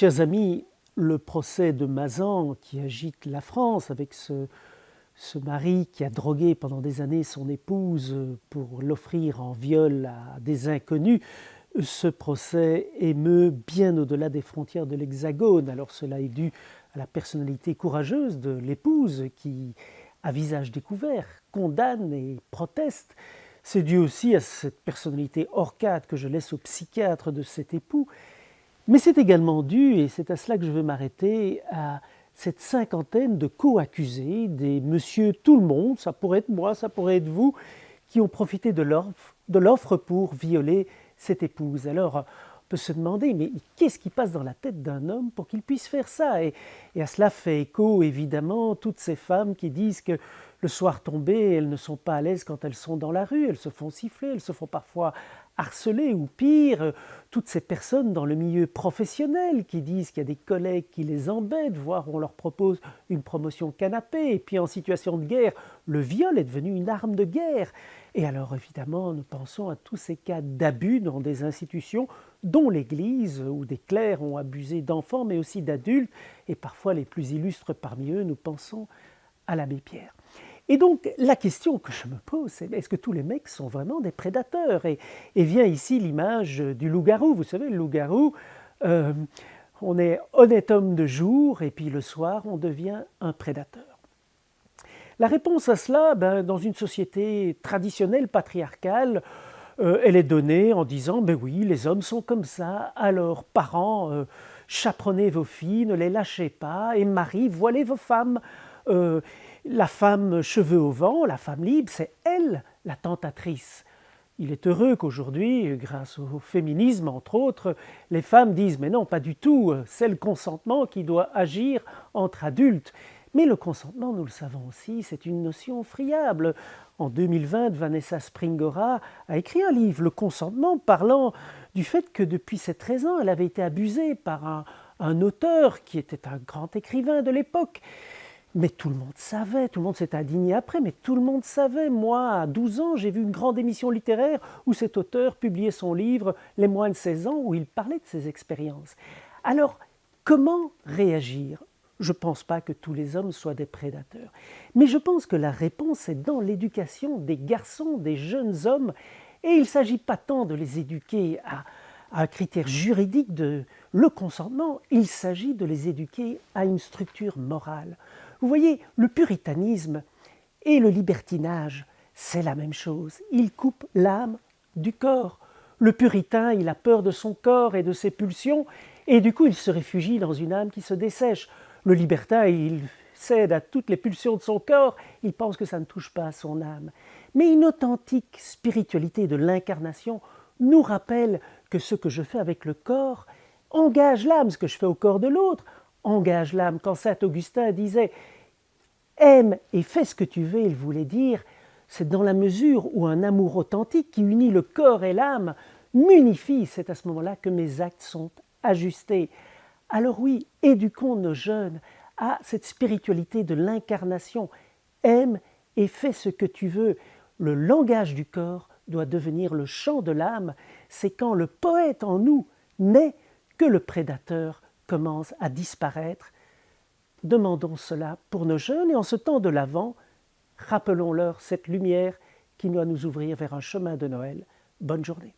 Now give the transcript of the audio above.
Chers amis, le procès de Mazan qui agite la France avec ce mari qui a drogué pendant des années son épouse pour l'offrir en viol à des inconnus, ce procès émeut bien au-delà des frontières de l'Hexagone. Alors cela est dû à la personnalité courageuse de l'épouse qui, à visage découvert, condamne et proteste. C'est dû aussi à cette personnalité hors cadre que je laisse au psychiatre de cet époux. Mais c'est également dû, et c'est à cela que je veux m'arrêter, à cette cinquantaine de co-accusés, des monsieur tout le monde, ça pourrait être moi, ça pourrait être vous, qui ont profité de l'offre pour violer cette épouse. Alors, on peut se demander, mais qu'est-ce qui passe dans la tête d'un homme pour qu'il puisse faire ça et à cela fait écho, évidemment, toutes ces femmes qui disent que le soir tombé, elles ne sont pas à l'aise quand elles sont dans la rue, elles se font siffler, elles se font parfois harceler ou pire, toutes ces personnes dans le milieu professionnel qui disent qu'il y a des collègues qui les embêtent, voire on leur propose une promotion canapé, et puis en situation de guerre, le viol est devenu une arme de guerre. Et alors évidemment, nous pensons à tous ces cas d'abus dans des institutions dont l'Église, où des clercs ont abusé d'enfants, mais aussi d'adultes, et parfois les plus illustres parmi eux, nous pensons à l'abbé Pierre. Et donc, la question que je me pose, c'est est-ce que tous les mecs sont vraiment des prédateurs et vient ici l'image du loup-garou. Vous savez, le loup-garou, on est honnête homme de jour et puis le soir, on devient un prédateur. La réponse à cela, dans une société traditionnelle, patriarcale, elle est donnée en disant, oui, les hommes sont comme ça, alors parents, chaperonnez vos filles, ne les lâchez pas, et maris, voilez vos femmes. La femme cheveux au vent, la femme libre, c'est elle la tentatrice. Il est heureux qu'aujourd'hui, grâce au féminisme entre autres, les femmes disent « mais non, pas du tout, c'est le consentement qui doit agir entre adultes ». Mais le consentement, nous le savons aussi, c'est une notion friable. En 2020, Vanessa Springora a écrit un livre, Le consentement, parlant du fait que depuis ses 13 ans, elle avait été abusée par un auteur qui était un grand écrivain de l'époque. Mais tout le monde savait, tout le monde s'est indigné après, mais tout le monde savait. Moi, à 12 ans, j'ai vu une grande émission littéraire où cet auteur publiait son livre « Les moins de 16 ans » où il parlait de ses expériences. Alors, comment réagir ? Je ne pense pas que tous les hommes soient des prédateurs. Mais je pense que la réponse est dans l'éducation des garçons, des jeunes hommes. Et il ne s'agit pas tant de les éduquer à un critère juridique de le consentement, il s'agit de les éduquer à une structure morale. Vous voyez, le puritanisme et le libertinage, c'est la même chose. Ils coupent l'âme du corps. Le puritain, il a peur de son corps et de ses pulsions, et du coup, il se réfugie dans une âme qui se dessèche. Le libertin, il cède à toutes les pulsions de son corps, il pense que ça ne touche pas à son âme. Mais une authentique spiritualité de l'incarnation nous rappelle que ce que je fais avec le corps engage l'âme, ce que je fais au corps de l'autre engage l'âme. Quand saint Augustin disait « aime et fais ce que tu veux », il voulait dire c'est dans la mesure où un amour authentique qui unit le corps et l'âme m'unifie, c'est à ce moment-là que mes actes sont ajustés. Alors oui, éduquons nos jeunes à cette spiritualité de l'incarnation. Aime et fais ce que tu veux. Le langage du corps doit devenir le chant de l'âme. C'est quand le poète en nous naît que le prédateur commence à disparaître. Demandons cela pour nos jeunes et en ce temps de l'Avent, rappelons-leur cette lumière qui doit nous ouvrir vers un chemin de Noël. Bonne journée.